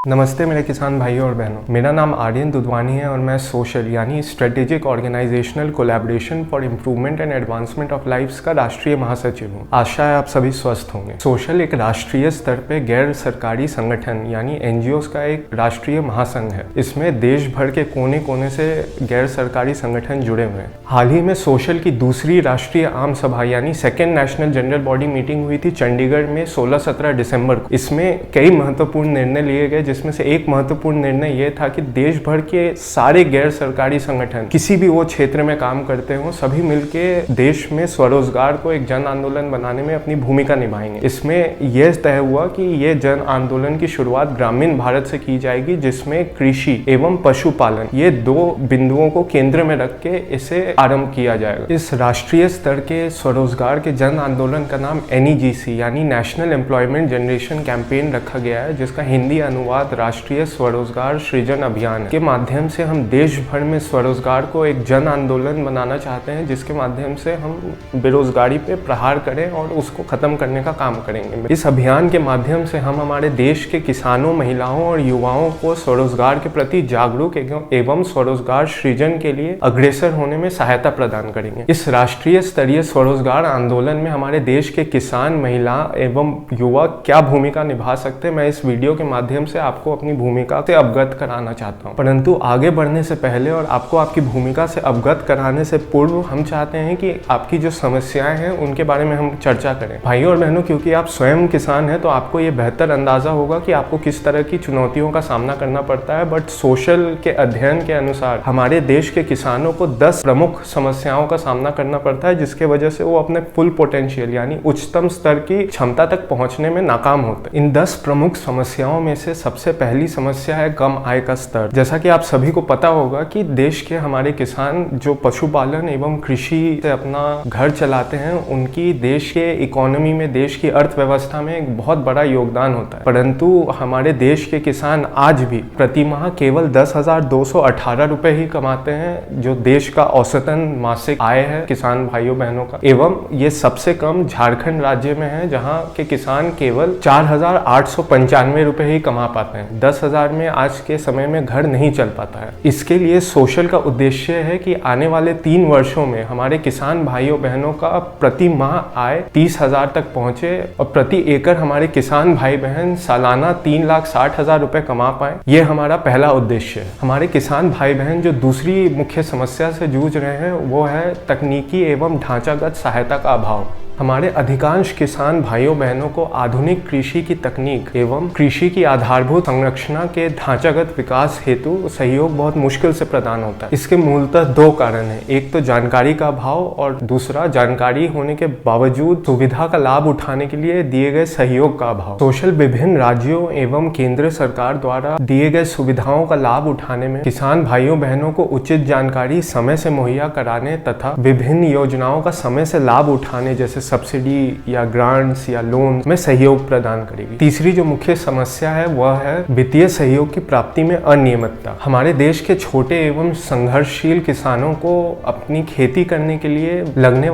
नमस्ते मेरे किसान भाइयों और बहनों, मेरा नाम आर्यन दुधवानी है और मैं सोशल यानी strategic organizational collaboration for improvement and advancement of lifes का राष्ट्रीय महासचिव हूँ। आशा है आप सभी स्वस्थ होंगे। सोशल एक राष्ट्रीय स्तर पे गैर सरकारी संगठन यानी एनजीओ का एक राष्ट्रीय महासंघ है। इसमें देश भर के कोने कोने से गैर सरकारी संगठन जुड़े हुए हैं। हाल ही में सोशल की दूसरी राष्ट्रीय आम सभा यानी second national general body meeting हुई थी चंडीगढ़ में 16-17 दिसंबर को। इसमें कई महत्वपूर्ण निर्णय लिए गए, जिसमें से एक महत्वपूर्ण निर्णय यह था कि देश भर के सारे गैर सरकारी संगठन किसी भी वो क्षेत्र में काम करते हो सभी मिलके देश में स्वरोजगार को एक जन आंदोलन बनाने में अपनी भूमिका निभाएंगे। इसमें यह तय हुआ कि यह जन आंदोलन की शुरुआत ग्रामीण भारत से की जाएगी, जिसमें कृषि एवं पशुपालन ये दो बिंदुओं को केंद्र में रख के इसे आरंभ किया जाएगा। इस राष्ट्रीय स्तर के स्वरोजगार के जन आंदोलन का नाम NEGC यानी नेशनल एम्प्लॉयमेंट जनरेशन कैंपेन रखा गया है, जिसका हिंदी अनुवाद राष्ट्रीय स्वरोजगार सृजन अभियान के माध्यम से हम देश भर में स्वरोजगार को एक जन आंदोलन बनाना चाहते हैं, जिसके माध्यम से हम बेरोजगारी पे प्रहार करें और उसको खत्म करने का काम करेंगे। इस अभियान के माध्यम से हम हमारे देश के किसानों, महिलाओं और युवाओं को स्वरोजगार के प्रति जागरूक एवं स्वरोजगार सृजन के लिए अग्रसर होने में सहायता प्रदान करेंगे। इस राष्ट्रीय स्तरीय स्वरोजगार आंदोलन में हमारे देश के किसान, महिला एवं युवा क्या भूमिका निभा सकते हैं, मैं इस वीडियो के माध्यम से आपको अपनी भूमिका से अवगत कराना चाहता हूं। परंतु आगे बढ़ने से पहले और आपको आपकी भूमिका से अवगत कराने से पूर्व हम चाहते हैं कि आपकी जो समस्याएं हैं उनके बारे में हम चर्चा करें। भाइयों और बहनों, क्योंकि आप स्वयं किसान हैं तो आपको ये बेहतर अंदाजा होगा कि आपको किस तरह की चुनौतियों का सामना करना पड़ता है। बट सोशल के अध्ययन के अनुसार हमारे देश के किसानों को 10 प्रमुख समस्याओं का सामना करना पड़ता है, जिसके वजह से वो अपने फुल पोटेंशियल यानी उच्चतम स्तर की क्षमता तक पहुंचने में नाकाम होते हैं। इन 10 प्रमुख समस्याओं में से सबसे पहली समस्या है कम आय का स्तर। जैसा कि आप सभी को पता होगा कि देश के हमारे किसान जो पशुपालन एवं कृषि से अपना घर चलाते हैं, उनकी देश के इकोनॉमी में, देश की अर्थव्यवस्था में एक बहुत बड़ा योगदान होता है। परंतु हमारे देश के किसान आज भी प्रति माह केवल 10,218 रुपए ही कमाते हैं, जो देश का औसतन मासिक आय है किसान भाइयों बहनों का। एवं ये सबसे कम झारखंड राज्य में है, जहाँ के किसान केवल 4,895 रुपए ही कमा पाते हैं। 10,000 में आज के समय में घर नहीं चल पाता है। इसके लिए सोशल का उद्देश्य है कि आने वाले 3 वर्षों में हमारे किसान भाइयों बहनों का प्रति माह आय 30,000 तक पहुंचे और प्रति एकड़ हमारे किसान भाई बहन सालाना 3,60,000 रुपए कमा पाए। ये हमारा पहला उद्देश्य है। हमारे किसान भाई बहन जो दूसरी मुख्य समस्या से जूझ रहे हैं वो है तकनीकी एवं ढांचागत सहायता का अभाव। हमारे अधिकांश किसान भाइयों बहनों को आधुनिक कृषि की तकनीक एवं कृषि की आधारभूत संरचना के ढांचागत विकास हेतु सहयोग बहुत मुश्किल से प्रदान होता है। इसके मूलतः 2 कारण हैं। एक तो जानकारी का अभाव और दूसरा जानकारी होने के बावजूद सुविधा का लाभ उठाने के लिए दिए गए सहयोग का अभाव। सोशल विभिन्न राज्यों एवं केंद्र सरकार द्वारा दिए गए सुविधाओं का लाभ उठाने में किसान भाइयों बहनों को उचित जानकारी समय से मुहैया कराने तथा विभिन्न योजनाओं का समय से लाभ उठाने जैसे सब्सिडी या ग्रांट्स या लोन में सहयोग प्रदान करेगी। तीसरी जो मुख्य समस्या है वह है वित्तीय सहयोग की प्राप्ति में अनियमितता। हमारे देश के छोटे एवं संघर्षशील किसानों को अपनी खेती करने के लिए लगने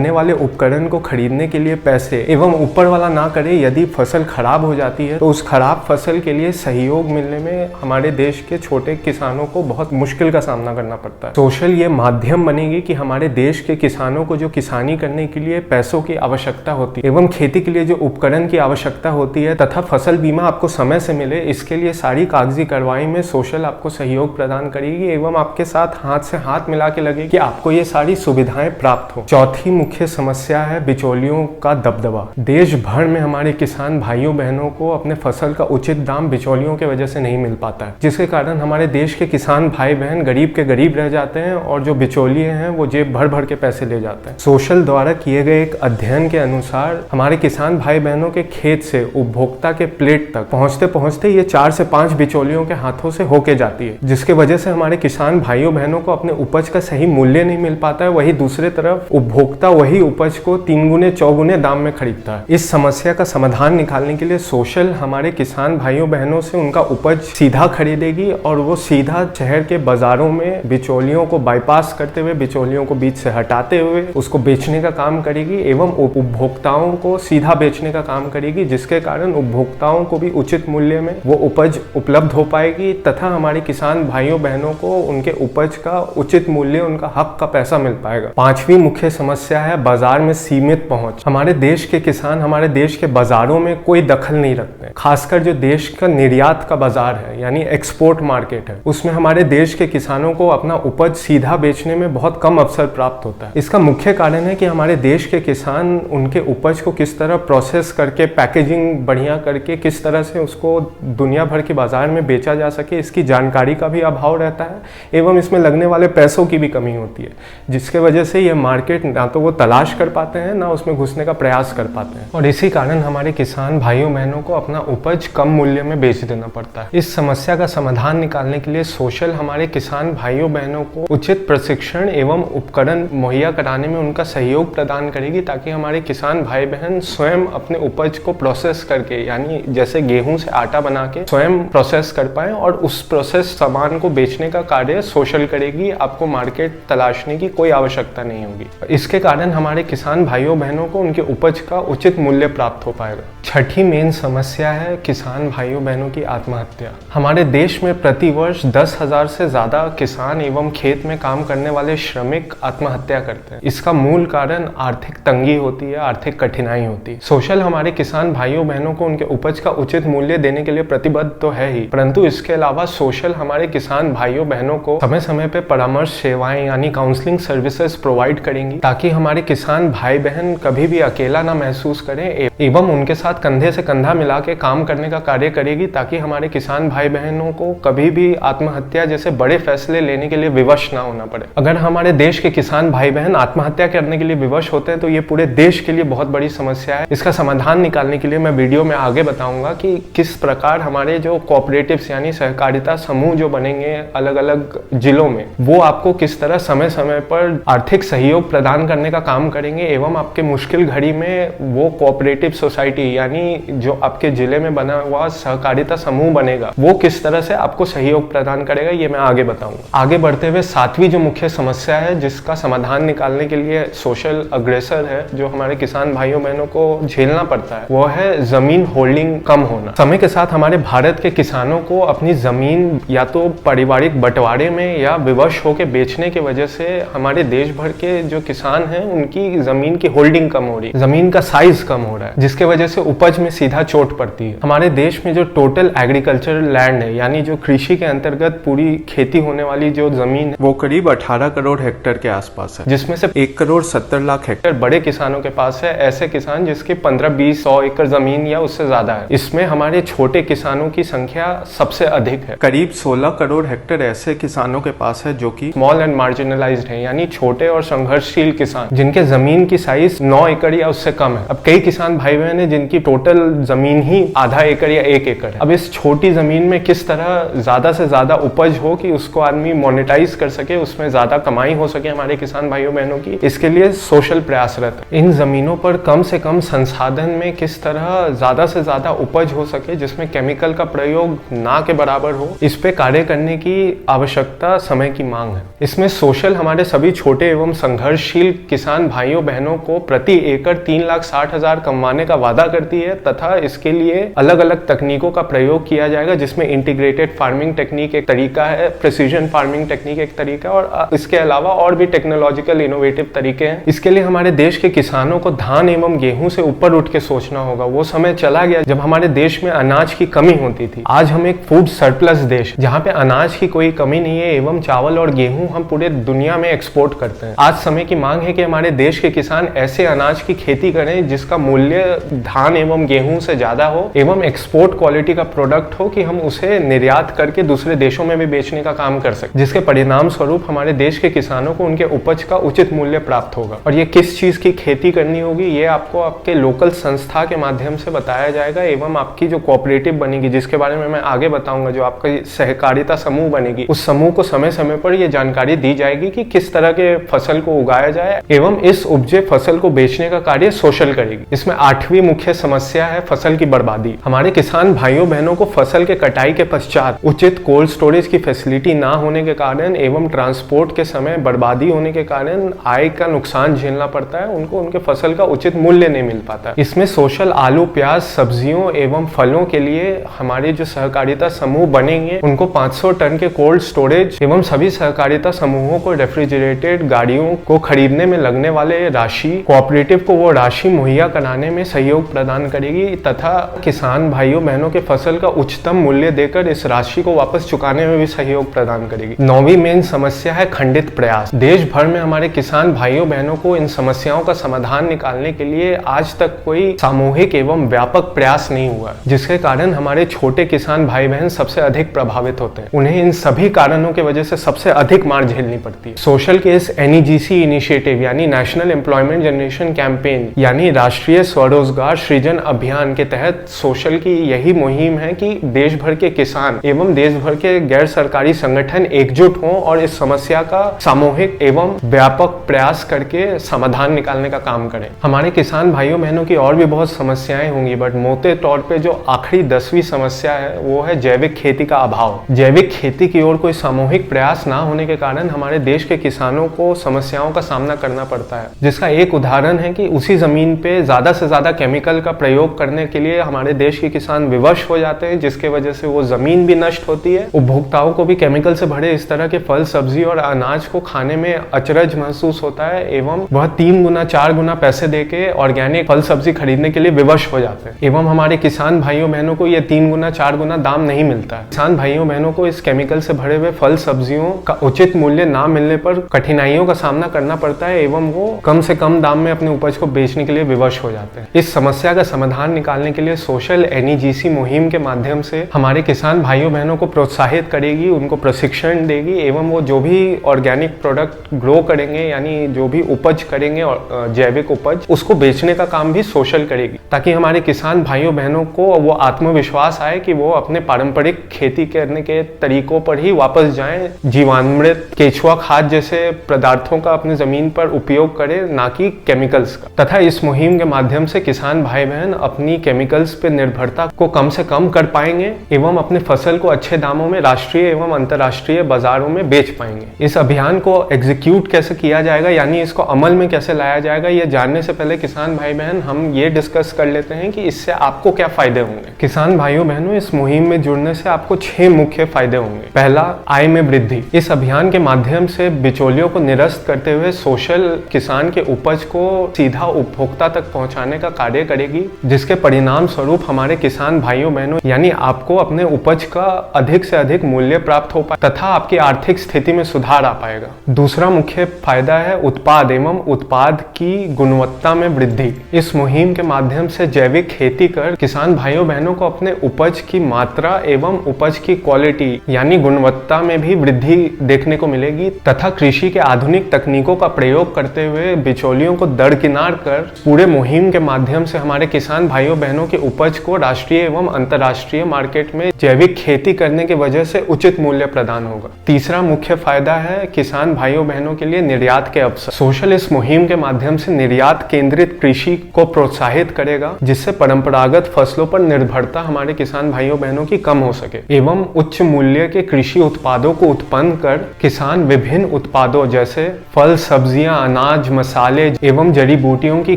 वाले उपकरण को खरीदने के लिए पैसे एवं ऊपर वाला ना करे, यदि फसल खराब हो जाती है तो उस खराब फसल के लिए सहयोग मिलने में हमारे देश के छोटे किसानों को बहुत मुश्किल का सामना करना पड़ता है। सोशल ये माध्यम बनेगी कि हमारे देश के किसानों को जो किसानी करने के लिए पैसों की आवश्यकता होती है एवं खेती के लिए जो उपकरण की आवश्यकता होती है तथा फसल बीमा आपको समय से मिले, इसके लिए सारी कागजी कार्रवाई में सोशल आपको सहयोग प्रदान करेगी एवं आपके साथ हाथ से हाथ मिला के लगे कि आपको ये सारी सुविधाएं प्राप्त हो। चौथी मुख्य समस्या है बिचौलियों का दबदबा। देश भर में हमारे किसान भाइयों बहनों को अपने फसल का उचित दाम बिचौलियों की वजह से नहीं मिल पाता है, जिसके कारण हमारे देश के किसान भाई बहन गरीब के गरीब रह जाते हैं और जो बिचौलिए हैं वो जेब भर भर के पैसे ले जाते हैं। सोशल द्वारा किए गए एक अध्ययन के अनुसार हमारे किसान भाई बहनों के खेत से उपभोक्ता के प्लेट तक पहुंचते पहुंचते ये 4 से 5 बिचौलियों के हाथों से होके जाती है, जिसके वजह से हमारे किसान भाइयों बहनों को अपने उपज का सही मूल्य नहीं मिल पाता है। वही दूसरे तरफ उपभोक्ता वही उपज को 3 गुने 4 गुने दाम में खरीदता है। इस समस्या का समाधान निकालने के लिए सोशल हमारे किसान भाइयों बहनों से उनका उपज सीधा खरीदेगी और वो सीधा शहर के बाजारों में बिचौलियों को बाईपास करते हुए, बिचौलियों को बीच से हटाते हुए उसको बेचने का काम करेगी एवं उपभोक्ताओं को सीधा बेचने का काम करेगी, जिसके कारण उपभोक्ताओं को भी उचित मूल्य में वो उपज उपलब्ध हो पाएगी तथा हमारे किसान भाइयों बहनों को उनके उपज का उचित मूल्य, उनका हक का पैसा मिल पाएगा। पांचवी मुख्य समस्या है बाजार में सीमित पहुंच। हमारे देश के किसान हमारे देश के बाजारों में कोई दखल नहीं रखते, खासकर जो देश का निर्यात का बाजार है यानी एक्सपोर्ट मार्केट है, उसमें हमारे देश के किसानों को अपना उपज सीधा बेचने में बहुत कम अवसर प्राप्त होता है। इसका मुख्य कारण है कि हमारे देश के किसान उनके उपज को किस तरह प्रोसेस करके, पैकेजिंग बढ़िया करके किस तरह से उसको दुनिया भर के बाजार में बेचा जा सके, इसकी जानकारी का भी अभाव रहता है एवं इसमें लगने वाले पैसों की भी कमी होती है, जिसके वजह से ये मार्केट ना तो वो तलाश कर पाते हैं ना उसमें घुसने का प्रयास कर पाते हैं, और इसी कारण हमारे किसान भाइयों बहनों को अपना उपज कम मूल्य में बेच देना पड़ता है। इस समस्या का समाधान निकालने के लिए सोशल हमारे किसान भाइयों बहनों को उचित प्रशिक्षण एवं उपकरण मुहैया कराने में उनका सहयोग प्रदान करेगी, ताकि हमारे किसान भाई बहन स्वयं अपने उपज को प्रोसेस करके, यानी जैसे गेहूं से आटा बना के स्वयं प्रोसेस कर पाए और उस प्रोसेस सामान को बेचने का कार्य सोशल करेगी। आपको मार्केट तलाशने की कोई आवश्यकता नहीं होगी। इसके कारण हमारे किसान भाइयों बहनों को उनके उपज का उचित मूल्य प्राप्त हो पाएगा। छठी मेन समस्या है किसान भाइयों बहनों की आत्महत्या। हमारे देश में प्रतिवर्ष 10,000 से ज्यादा किसान एवं खेत में काम करने वाले श्रमिक आत्महत्या करते हैं। इसका मूल कारण आर्थिक तंगी होती है, आर्थिक कठिनाई होती है। सोशल हमारे किसान भाइयों बहनों को उनके उपज का उचित मूल्य देने के लिए प्रतिबद्ध तो है ही, परंतु इसके अलावा सोशल हमारे किसान भाइयों बहनों को समय समय पे परामर्श सेवाएं यानी काउंसलिंग सर्विसेज प्रोवाइड करेंगी, ताकि हमारे किसान भाई बहन कभी भी अकेला ना महसूस करें एवं उनके साथ कंधे से कंधा मिला के काम करने का कार्य करेगी, ताकि हमारे किसान भाई बहनों को कभी भी आत्महत्या जैसे बड़े फैसले लेने के लिए विवश ना होना पड़े। अगर हमारे देश के किसान भाई बहन आत्महत्या करने के लिए विवश होते हैं तो ये पूरे देश के लिए बहुत बड़ी समस्या है। इसका समाधान निकालने के लिए मैं वीडियो में आगे बताऊंगा कि किस प्रकार हमारे जो कोऑपरेटिव्स यानी सहकारिता समूह जो बनेंगे अलग अलग जिलों में, वो आपको किस तरह समय समय पर आर्थिक सहयोग प्रदान करने का काम करेंगे एवं आपके मुश्किल घड़ी में वो कोऑपरेटिव सोसाइटी यानी जो आपके जिले में बना हुआ सहकारिता समूह बनेगा, वो किस तरह से आपको सहयोग प्रदान करेगा, ये मैं आगे बताऊंगा। आगे बढ़ते हुए सातवीं जो मुख्य समस्या है जिसका समाधान निकालने के लिए सोशल अग्रेसर है जो हमारे किसान भाइयों बहनों को झेलना पड़ता है, वो है जमीन होल्डिंग कम होना। समय के साथ हमारे भारत के किसानों को अपनी जमीन या तो पारिवारिक बंटवारे में या विवश होकर बेचने की वजह से हमारे देश भर के जो किसान हैं उनकी जमीन की होल्डिंग कम हो रही है, जमीन का साइज कम हो रहा है, जिसके वजह से उपज में सीधा चोट पड़ती है। हमारे देश में जो टोटल एग्रीकल्चरल लैंड है यानी जो कृषि के अंतर्गत पूरी खेती होने वाली जो जमीन है वो करीब 18 करोड़ हेक्टेयर के आसपास है, जिसमें से 1 करोड़ 70 लाख हेक्टेयर बड़े किसानों के पास है, ऐसे किसान जिसके 15-20-100 एकड़ जमीन या उससे ज्यादा है। इसमें हमारे छोटे किसानों की संख्या सबसे अधिक है, करीब 16 करोड़ हेक्टेयर ऐसे किसानों के पास है जो कि स्मॉल एंड मार्जिनलाइज्ड है यानी छोटे और संघर्षशील किसान, जिनके जमीन की साइज 9 एकड़ या उससे कम है। अब कई किसान भाई बहन है जिनकी टोटल जमीन ही आधा एकड़ या 1 एकड़ है। अब इस छोटी जमीन में किस तरह ज्यादा से ज्यादा उपज हो कि उसको आदमी मोनेटाइज कर सके, उसमें ज्यादा कमाई हो सके हमारे किसान भाइयों बहनों की, इसके लिए सोशल प्रयासरत है। इन जमीनों पर कम से कम संसाधन में किस तरह ज्यादा से ज्यादा उपज हो सके जिसमें केमिकल का प्रयोग ना के बराबर हो, इस पे कार्य करने की आवश्यकता समय की मांग है। इसमें सोशल हमारे सभी छोटे एवं संघर्षशील किसान भाइयों बहनों को प्रति एकड़ 3,60,000 कमाने का वादा करती है तथा इसके लिए अलग अलग तकनीकों का प्रयोग किया जाएगा, जिसमें इंटीग्रेटेड फार्मिंग टेक्निक एक तरीका है, प्रिसीजन फार्मिंग टेक्निक एक तरीका और इसके अलावा और भी टेक्नोलॉजिकल इनोवेटिव तरीके हैं। इसके लिए हमारे देश के किसानों को धान एवं गेहूं से ऊपर उठ के सोचना होगा। वो समय चला गया जब हमारे देश में अनाज की कमी होती थी। आज हम एक फूड सरप्लस देश जहाँ पे अनाज की कोई कमी नहीं है एवं चावल और गेहूं हम पूरे दुनिया में एक्सपोर्ट करते हैं। आज समय की मांग है कि हमारे देश के किसान ऐसे अनाज की खेती करें जिसका मूल्य धान एवं गेहूं से ज्यादा हो एवं एक्सपोर्ट क्वालिटी का प्रोडक्ट हो कि हम उसे निर्यात करके दूसरे देशों में भी बेचने का काम कर सकें, जिसके परिणाम स्वरूप हमारे देश के किसानों को उनके उपज का उचित मूल्य प्राप्त होगा। और ये किस चीज की खेती करनी होगी ये आपको आपके लोकल संस्था के माध्यम से बताया जाएगा एवं आपकी जो कोऑपरेटिव बनेगी जिसके बारे में मैं आगे बताऊंगा, जो आपका सहकारिता समूह बनेगी, उस समूह को समय समय पर ये जानकारी दी जाएगी कि किस तरह के फसल को उगाया जाए एवं इस उपजे फसल को बेचने का कार्य सोशल करेगी। इसमें 8वीं मुख्य समस्या है फसल की बर्बादी। हमारे किसान भाइयों बहनों को फसल के कटाई के पश्चात उचित कोल्ड स्टोरेज की फैसिलिटी ना होने के कारण एवं ट्रांसपोर्ट के समय बर्बादी होने के कारण आय का नुकसान नुकसान झेलना पड़ता है, उनको उनके फसल का उचित मूल्य नहीं मिल पाता। इसमें सोशल आलू, प्याज, सब्जियों एवं फलों के लिए हमारे जो सहकारिता समूह बनेंगे उनको 500 टन के कोल्ड स्टोरेज एवं सभी सहकारिता समूहों को रेफ्रिजरेटेड गाड़ियों को खरीदने में लगने वाले राशि, कोऑपरेटिव को वो राशि मुहैया कराने में सहयोग प्रदान करेगी तथा किसान भाइयों बहनों के फसल का उच्चतम मूल्य देकर इस राशि को वापस चुकाने में भी सहयोग प्रदान करेगी। 9वीं मेन समस्या है खंडित प्रयास। देश भर में हमारे किसान भाइयों बहनों को इन समस्याओं का समाधान निकालने के लिए आज तक कोई सामूहिक एवं व्यापक प्रयास नहीं हुआ, जिसके कारण हमारे छोटे किसान भाई बहन सबसे अधिक प्रभावित होते हैं। उन्हें इन सभी कारणों की वजह से सबसे अधिक मार झेलनी पड़ती है। सोशल के इस NEGC इनिशिएटिव यानी नेशनल एम्प्लॉयमेंट जनरेशन कैंपेन यानी राष्ट्रीय स्वरोजगार सृजन अभियान के तहत सोशल की यही मुहिम है कि देश भर के किसान एवं देश भर के गैर सरकारी संगठन एकजुट हों और इस समस्या का सामूहिक एवं व्यापक प्रयास करके समाधान निकालने का काम करें। हमारे किसान भाइयों बहनों की और भी बहुत समस्याएं होंगी, बट मोटे तौर पे जो आखिरी 10वीं समस्या है वो है जैविक खेती का अभाव। जैविक खेती की ओर कोई सामूहिक प्रयास ना होने के कारण हमारे देश के किसानों को समस्याओं का सामना करना पड़ता है, जिसका एक उदाहरण है कि उसी जमीन पे ज्यादा से ज्यादा केमिकल का प्रयोग करने के लिए हमारे देश के किसान विवश हो जाते हैं, जिसके वजह से वो जमीन भी नष्ट होती है, उपभोक्ताओं को भी केमिकल से भरे इस तरह के फल, सब्जी और अनाज को खाने में अचरज महसूस होता है एवं वह 3 गुना 4 गुना पैसे देके ऑर्गेनिक फल सब्जी खरीदने के लिए विवश हो जाते हैं एवं हमारे किसान भाइयों बहनों को ये 3 गुना 4 गुना दाम नहीं मिलता है। किसान भाइयों बहनों को इस केमिकल से भरे हुए फल सब्जियों का उचित मूल्य ना मिलने पर कठिनाइयों का सामना करना पड़ता है एवं वो कम से कम दाम में अपने उपज को बेचने के लिए विवश हो जाते हैं। इस समस्या का समाधान निकालने के लिए सोशल NEGC मुहिम के माध्यम से हमारे किसान भाइयों बहनों को प्रोत्साहित करेगी, उनको प्रशिक्षण देगी एवं वो जो भी ऑर्गेनिक प्रोडक्ट ग्रो करेंगे यानी जो भी उपज करेंगे और जैविक उपज उसको बेचने का काम भी सोशल करेगी, ताकि हमारे किसान भाइयों बहनों को वो आत्मविश्वास आए कि वो अपने पारंपरिक खेती करने के तरीकों पर ही वापस जाएं, जीवामृत, केचुआ खाद जैसे पदार्थों का अपनी जमीन पर उपयोग करें, ना कि केमिकल्स का। तथा इस मुहिम के माध्यम से किसान भाई बहन अपनी केमिकल्स पे निर्भरता को कम से कम कर पाएंगे एवं अपने फसल को अच्छे दामों में राष्ट्रीय एवं अंतर्राष्ट्रीय बाजारों में बेच पाएंगे। इस अभियान को एग्जीक्यूट कैसे किया जाएगा यानी इसको अमल में कैसे लाया जाएगा, ये जानने से पहले किसान भाई बहन हम ये डिस्कस कर लेते हैं कि इससे आपको क्या फायदे होंगे। किसान भाइयों बहनों, इस मुहिम में जुड़ने से आपको 6 मुख्य फायदे होंगे। पहला, आय में वृद्धि। इस अभियान के माध्यम से बिचौलियों को निरस्त करते हुए सोशल किसान के उपज को सीधा उपभोक्ता तक पहुंचाने का कार्य करेगी, जिसके परिणाम स्वरूप हमारे किसान भाइयों बहनों यानी आपको अपने उपज का अधिक से अधिक मूल्य प्राप्त हो पाए तथा आपकी आर्थिक स्थिति में सुधार आ पाएगा। दूसरा मुख्य फायदा है उत्पाद एवं उत्पाद की गुणवत्ता में वृद्धि। इस मुहिम के माध्यम से जैविक खेती कर किसान भाइयों बहनों को अपने उपज की मात्रा एवं उपज की क्वालिटी यानी गुणवत्ता में भी वृद्धि देखने को मिलेगी तथा कृषि के आधुनिक तकनीकों का प्रयोग करते हुए बिचौलियों को दरकिनार कर पूरे मुहिम के माध्यम से हमारे किसान भाइयों बहनों के उपज को राष्ट्रीय एवं अंतर्राष्ट्रीय मार्केट में जैविक खेती करने की वजह से उचित मूल्य प्रदान होगा। तीसरा मुख्य फायदा है किसान भाइयों बहनों के लिए निर्यात के अवसर। सोशल इस मुहिम के माध्यम से निर्यात केंद्रित कृषि को प्रोत्साहित करेगा, जिससे परंपरागत फसलों पर निर्भरता हमारे किसान भाइयों बहनों की कम हो सके एवं उच्च मूल्य के कृषि उत्पादों को उत्पन्न कर किसान विभिन्न उत्पादों जैसे फल, सब्जियां, अनाज, मसाले एवं जड़ी बूटियों की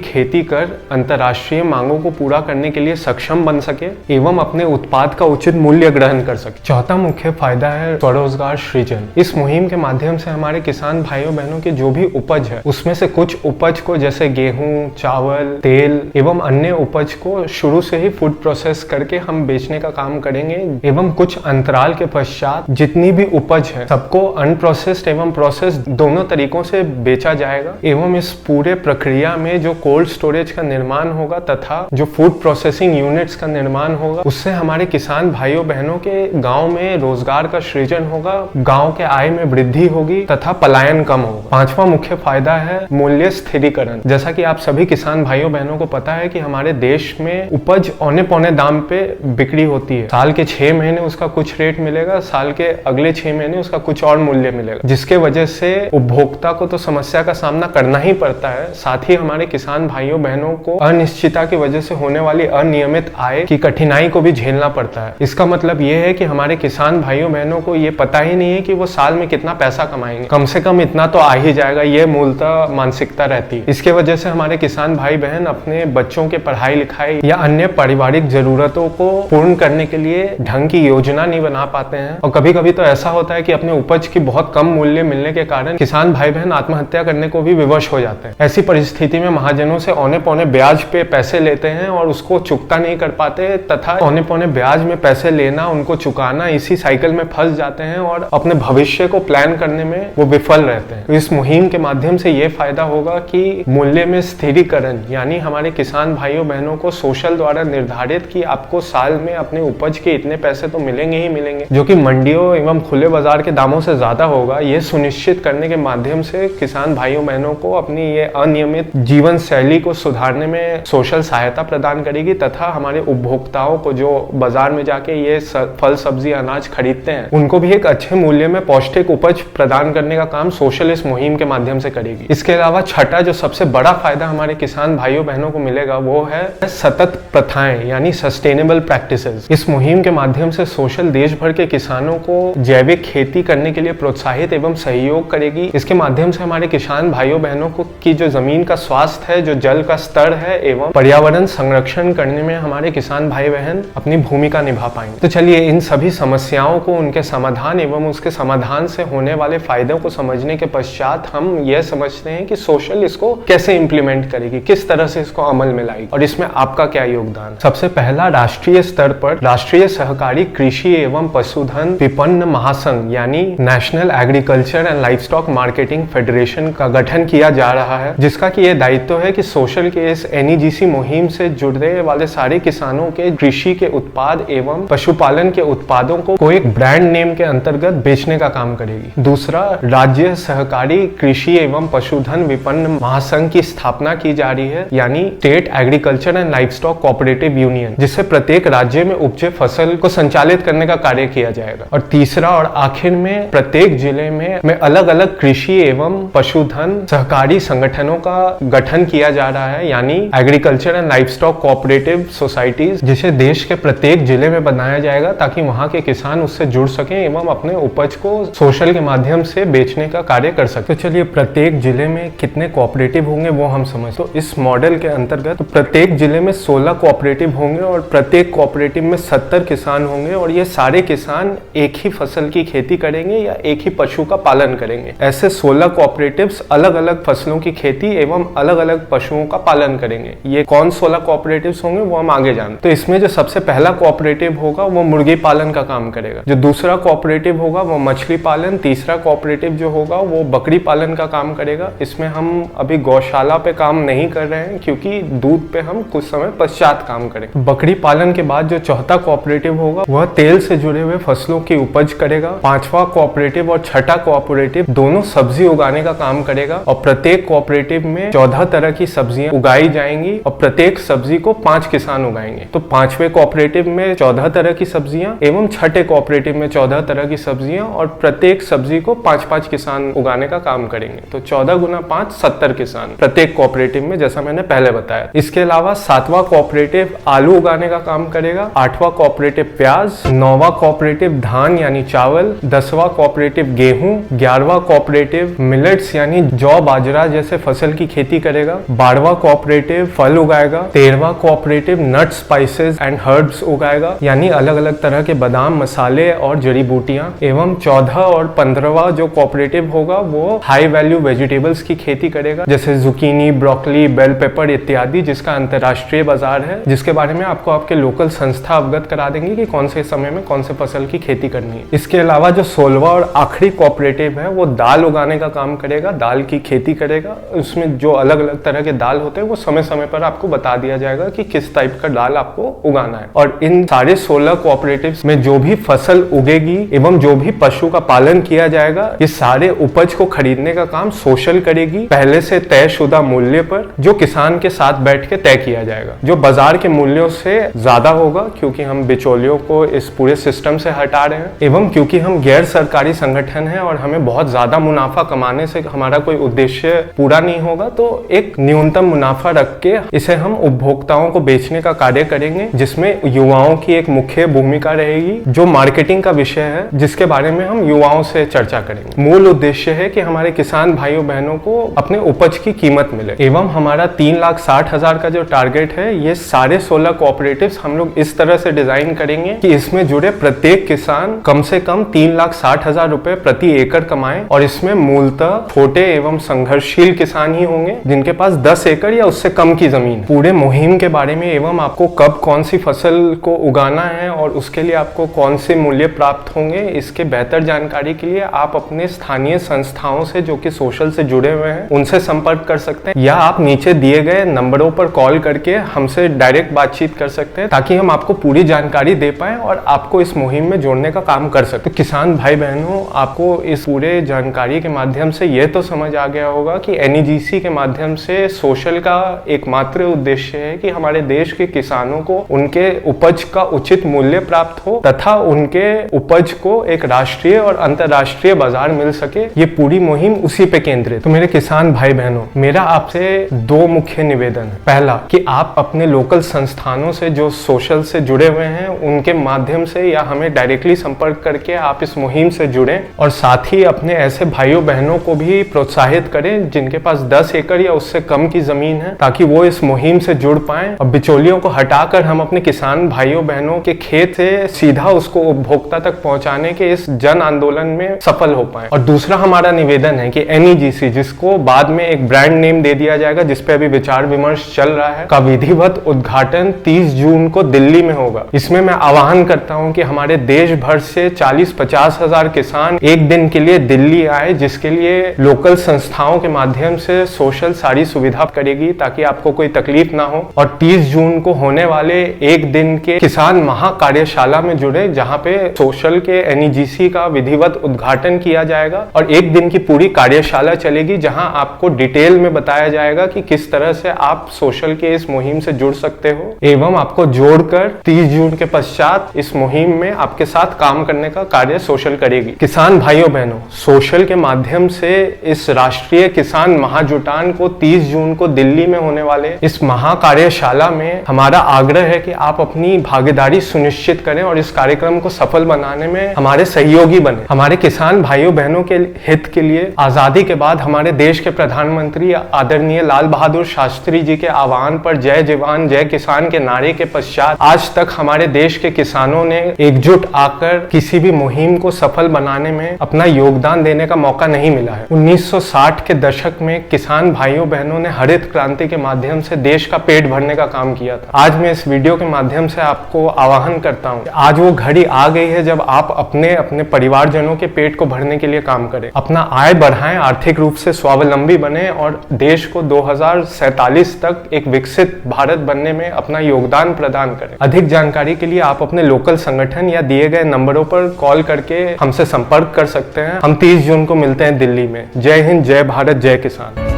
खेती कर अंतर्राष्ट्रीय मांगों को पूरा करने के लिए सक्षम बन सके एवं अपने उत्पाद का उचित मूल्य ग्रहण कर सके। चौथा मुख्य फायदा है स्वरोजगार सृजन। इस मुहिम के माध्यम से हमारे किसान भाइयों बहनों के जो भी उपज है उसमें से कुछ उपज को जैसे गेहूं, चावल, तेल एवं अन्य उपज को शुरू से ही फूड प्रोसेस करके हम बेचने का काम करेंगे एवं कुछ अंतराल के पश्चात जितनी भी उपज है सबको अनप्रोसेस्ड एवं प्रोसेस्ड दोनों तरीकों से बेचा जाएगा एवं इस पूरे प्रक्रिया में जो कोल्ड स्टोरेज का निर्माण होगा तथा जो फूड प्रोसेसिंग यूनिट्स का निर्माण होगा उससे हमारे किसान भाइयों बहनों के गांव में रोजगार का सृजन होगा, गांव के आय में वृद्धि होगी तथा पलायन कम होगा। पांचवा मुख्य फायदा है मूल्य स्थिरीकरण। जैसा कि आप सभी किसान भाइयों बहनों को पता है कि हमारे देश में उपज औने पौने दाम पे बिक्री होती है। साल के 6 महीने उसका कुछ रेट मिलेगा, साल के अगले 6 महीने उसका कुछ और मूल्य मिलेगा, जिसके वजह से उपभोक्ता को तो समस्या का सामना करना ही पड़ता है, साथ ही हमारे किसान भाइयों बहनों को अनिश्चितता की वजह से होने वाली अनियमित आय की कठिनाई को भी झेलना पड़ता है। इसका मतलब ये है कि हमारे किसान भाइयों बहनों को ये पता ही नहीं है कि वो साल में कितना पैसा कमाएंगे। कम से कम इतना तो आ ही जाएगा, ये मूलतः ध्रुवता मानसिकता रहती है। इसके वजह से हमारे किसान भाई बहन अपने बच्चों के पढ़ाई लिखाई या अन्य पारिवारिक जरूरतों को पूर्ण करने के लिए ढंग की योजना नहीं बना पाते हैं, और कभी कभी तो ऐसा होता है कि अपने उपज की बहुत कम मूल्य मिलने के कारण किसान भाई बहन आत्महत्या करने को भी विवश हो जाते हैं। ऐसी परिस्थिति में महाजनों से औने पौने ब्याज पे पैसे लेते हैं और उसको चुकता नहीं कर पाते, तथा औने पौने ब्याज में पैसे लेना, उनको चुकाना, इसी साइकिल में फंस जाते हैं और अपने भविष्य को प्लान करने में वो विफल रहते हैं। तो इस मुहिम के माध्यम से ये फायदा होगा कि मूल्य में स्थिरीकरण, यानी हमारे किसान भाइयों बहनों को सोशल द्वारा निर्धारित कि आपको साल में अपने उपज के इतने पैसे तो मिलेंगे ही मिलेंगे, जो कि मंडियों एवं खुले बाजार के दामों से ज्यादा होगा। ये सुनिश्चित करने के माध्यम से किसान भाइयों बहनों को अपनी ये अनियमित जीवन शैली को सुधारने में सोशल सहायता प्रदान करेगी, तथा हमारे उपभोक्ताओं को जो बाजार में जाके ये फल सब्जी अनाज खरीदते हैं उनको भी एक अच्छे मूल्य में पौष्टिक उपज प्रदान करने का काम सोशल इस मुहिम के माध्यम से करेगी। इसके अलावा छठा जो सबसे बड़ा फायदा हमारे किसान भाइयों बहनों को मिलेगा वो है सतत प्रथाएं, यानी सस्टेनेबल प्रैक्टिसेस। इस मुहिम के माध्यम से सोशल देश भर के किसानों को जैविक खेती करने के लिए प्रोत्साहित एवं सहयोग करेगी। इसके माध्यम से हमारे किसान भाइयों बहनों को की जो जमीन का स्वास्थ्य है, जो जल का स्तर है एवं पर्यावरण संरक्षण करने में हमारे किसान भाई बहन अपनी भूमिका निभा पाएंगे। तो चलिए इन सभी समस्याओं को, उनके समाधान एवं उसके समाधान से होने वाले फायदों को समझने के पश्चात हम यह समझते हैं कि सोशल इसको कैसे इंप्लीमेंट करेगी, किस तरह से इसको अमल में लाएगी और इसमें आपका क्या योगदान। सबसे पहला, राष्ट्रीय स्तर पर राष्ट्रीय सहकारी कृषि एवं पशुधन विपणन महासंघ यानी national agriculture and livestock marketing federation का गठन किया जा रहा है, जिसका कि यह दायित्व है कि सोशल के इस NEGC मुहिम से जुड़ने वाले सारे किसानों के कृषि के उत्पाद एवं पशुपालन के उत्पादों को एक ब्रांड नेम के अंतर्गत बेचने का काम करेगी। दूसरा, राज्य सहकारी कृषि एवं पशुधन विपणन महासंघ की स्थापना की जा रही है, यानी state agriculture and livestock cooperative union, जिससे प्रत्येक राज्य में उपजे फसल को संचालित करने का कार्य किया जाएगा। और तीसरा और आखिर में, प्रत्येक जिले में अलग अलग कृषि एवं पशुधन सहकारी संगठनों का गठन किया जा रहा है, यानी agriculture and livestock cooperative societies, जिसे देश के प्रत्येक जिले में बनाया जाएगा ताकि वहां के किसान उससे जुड़ सकें एवं अपने उपज को सोशल के माध्यम से बेचने का कार्य कर सकते। तो चलिए प्रत्येक जिले में कितने कोऑपरेटिव होंगे वो हम समझ। तो इस मॉडल के अंतर्गत प्रत्येक जिले में 16 कोऑपरेटिव होंगे और प्रत्येक कोऑपरेटिव में 70 किसान होंगे, और ये सारे किसान एक ही फसल की खेती करेंगे या एक ही पशु का पालन करेंगे। ऐसे 16 कोऑपरेटिव्स अलग अलग फसलों की खेती एवं अलग अलग पशुओं का पालन करेंगे। ये कौन 16 कोऑपरेटिव्स होंगे वो हम आगे जानते। तो इसमें जो सबसे पहला कोऑपरेटिव होगा वो मुर्गी पालन का काम करेगा, जो दूसरा कोऑपरेटिव होगा वो मछली पालन, तीसरा कोऑपरेटिव जो होगा वो बकरी पालन का काम करेगा। इसमें हम अभी गौशाला पे काम नहीं कर रहे हैं क्योंकि दूध पे हम कुछ समय पश्चात काम करेंगे। बकरी पालन के बाद जो चौथा कोऑपरेटिव होगा वह तेल से जुड़े हुए फसलों की उपज करेगा। पांचवा कोऑपरेटिव और छठा कोऑपरेटिव दोनों सब्जी उगाने का काम करेगा, और प्रत्येक कोऑपरेटिव में 14 तरह की सब्जियां उगाई जाएंगी और प्रत्येक सब्जी को 5 किसान उगाएंगे। तो पांचवे कोऑपरेटिव में 14 तरह की सब्जियां एवं छठे कोऑपरेटिव में 14 तरह की सब्जियां, और प्रत्येक सब्जी को 5-5 किसान उगाने का काम करेंगे। तो 14 गुना 5 70 किसान प्रत्येक कोऑपरेटिव में, जैसा मैंने पहले बताया। इसके अलावा 7वां कोऑपरेटिव आलू उगाने का काम करेगा, 8वां कोऑपरेटिव प्याज, 9वां कोऑपरेटिव धान यानी चावल, 10वां कोऑपरेटिव गेहूं, 11वां कोऑपरेटिव मिलेट्स यानी जौ बाजरा जैसे फसल की खेती करेगा, 12वां कोऑपरेटिव फल उगाएगा, 13वां cooperative nuts spices and herbs उगाएगा यानी अलग अलग तरह के बादाम, मसाले और जड़ी बूटियां, एवं 14 और 15वां जो कोऑपरेटिव होगा वो हाई वैल्यू वेजिटेबल्स की खेती करेगा, जैसे जुकीनी, ब्रोकली, बेल पेपर इत्यादि, जिसका अंतरराष्ट्रीय बाजार है, जिसके बारे में आपको आपके लोकल संस्था अवगत करा देंगे कि कौन से समय में कौन से फसल की खेती करनी है। इसके अलावा जो 16वां और आखिरी कोऑपरेटिव है वो दाल उगाने का काम करेगा, दाल की खेती करेगा। उसमें जो अलग अलग तरह के दाल होते हैं वो समय समय पर आपको बता दिया जाएगा कि किस टाइप का दाल आपको उगाना है। और इन सारे 16 कोऑपरेटिव्स में जो भी फसल उगेगी एवं जो भी पशु का पालन किया जाएगा, ये सारे उपज को खरीदने का काम सोशल करेगी, पहले से तयशुदा मूल्य पर, जो किसान के साथ बैठ के तय किया जाएगा, जो बाजार के मूल्यों से ज्यादा होगा क्योंकि हम बिचौलियों को इस पूरे सिस्टम से हटा रहे हैं, एवं क्योंकि हम गैर सरकारी संगठन हैं और हमें बहुत ज्यादा मुनाफा कमाने से हमारा कोई उद्देश्य पूरा नहीं होगा, तो एक न्यूनतम मुनाफा रख के इसे हम उपभोक्ताओं को बेचने का कार्य करेंगे, जिसमें युवाओं की एक मुख्य भूमिका रहेगी, जो मार्केटिंग का विषय है, जिसके बारे में हम युवाओं से चर्चा करेंगे। मूल उद्देश्य है कि हमारे किसान भाइयों बहनों को अपने उपज की कीमत मिले। एवं हमारा 3,60,000 का जो टारगेट है, ये सारे 16 कोऑपरेटिव्स हम लोग इस तरह से डिजाइन करेंगे कि इसमें जुड़े प्रत्येक किसान कम से कम 3,60,000 रुपए प्रति एकड़ कमाएं, और इसमें मूलतः छोटे एवं संघर्षशील किसान ही होंगे जिनके पास 10 एकड़ या उससे कम की जमीन। पूरे मुहिम के बारे में एवं आपको कब कौन सी फसल को उगाना है और उसके लिए आपको कौन से मूल्य प्राप्त होंगे, इसके बेहतर जानकारी के लिए आप अपने स्थानीय संस्थाओं से जो कि सोशल से जुड़े हुए हैं उनसे संपर्क कर सकते हैं, या आप नीचे दिए गए नंबरों पर कॉल करके हमसे डायरेक्ट बातचीत कर सकते हैं ताकि हम आपको पूरी जानकारी दे पाए और आपको इस मुहिम में जोड़ने का काम कर सकते। तो किसान भाई बहनों, आपको इस पूरे जानकारी के माध्यम से ये तो समझ आ गया होगा कि NEGC के माध्यम से सोशल का एकमात्र उद्देश्य है कि हमारे देश के किसानों को उनके उपज का उचित मूल्य प्राप्त हो तथा उनके उपज को एक राष्ट्रीय और अंतर्राष्ट्रीय बाजार मिल सके। ये पूरी मुहिम उसी पे केंद्रित। तो मेरे किसान भाई बहनों, मेरा आपसे दो मुख्य निवेदन है। पहला कि आप अपने लोकल संस्थानों से जो सोशल से जुड़े हुए हैं उनके माध्यम से या हमें डायरेक्टली संपर्क करके आप इस मुहिम से जुड़ें, और साथ ही अपने ऐसे भाइयों बहनों को भी प्रोत्साहित करें जिनके पास 10 एकड़ या उससे कम की जमीन है, ताकि वो इस मुहिम से जुड़ पाएं और बिचौलियों को हटाकर हम अपने किसान भाइयों बहनों के खेत से सीधा उसको उपभोक्ता तक पहुंचाने के इस जन आंदोलन में सफल हो पाएं। और दूसरा हमारा निवेदन है कि NEGC, जिसको बाद में एक ब्रांड नेम दे दिया जाएगा, जिसपे अभी विचार विमर्श चल रहा है, का विधिवत उद्घाटन 30 जून को दिल्ली में होगा। इसमें मैं आह्वान करता हूं कि हमारे देश भर से 40-50 हजार किसान एक दिन के लिए दिल्ली आए, जिसके लिए लोकल संस्थाओं के माध्यम से सोशल सारी सुविधा करेगी ताकि आपको कोई तकलीफ ना हो। और 30 जून को होने वाले एक दिन के किसान महाकार्यशाला में जुड़े, जहां पे सोशल के NEGC का विधिवत उद्घाटन किया जाएगा और एक दिन की पूरी कार्यशाला चलेगी, जहां आपको डिटेल में बताया जाएगा कि किस तरह से आप सोशल के इस मुहिम से जुड़ सकते हो, एवं आपको जोड़कर 30 जून के पश्चात इस मुहिम में आपके साथ काम करने का कार्य सोशल करेगी। किसान भाइयों बहनों, सोशल के माध्यम से इस राष्ट्रीय किसान महाजुटान को 30 जून को दिल्ली में होने वाले इस महाकार्यशाला में हमारा आग्रह है कि आप अपनी भागीदारी सुनिश्चित करें और इस कार्यक्रम को सफल बनाने में हमारे सहयोगी बने। हमारे किसान भाइयों बहनों के हित के लिए आजादी के बाद हमारे देश के प्रधानमंत्री आदरणीय लाल बहादुर शास्त्री जी के आह्वान पर जय जवान जय किसान के नारे के पश्चात आज तक हमारे देश के किसानों ने एकजुट आकर किसी भी मुहिम को सफल बनाने में अपना योगदान देने का मौका नहीं मिला है। 1960 के दशक में किसान भाइयों बहनों ने हरित क्रांति के माध्यम से देश का पेट भरने का काम किया था। आज मैं इस वीडियो के माध्यम से आपको आह्वान करता हूँ, आज वो घड़ी आ गई है जब आप अपने अपने परिवारजनों के पेट को भरने के लिए काम करें, अपना आय बढ़ाएं, आर्थिक रूप से स्वावलंबी बने और देश को 2047 तक एक विकसित भारत बनने में अपना योगदान प्रदान करें। अधिक जानकारी के लिए आप अपने लोकल संगठन या दिए गए नंबरों पर कॉल करके हमसे संपर्क कर सकते हैं। हम 30 जून को मिलते हैं दिल्ली में। जय हिंद, जय भारत, जय किसान।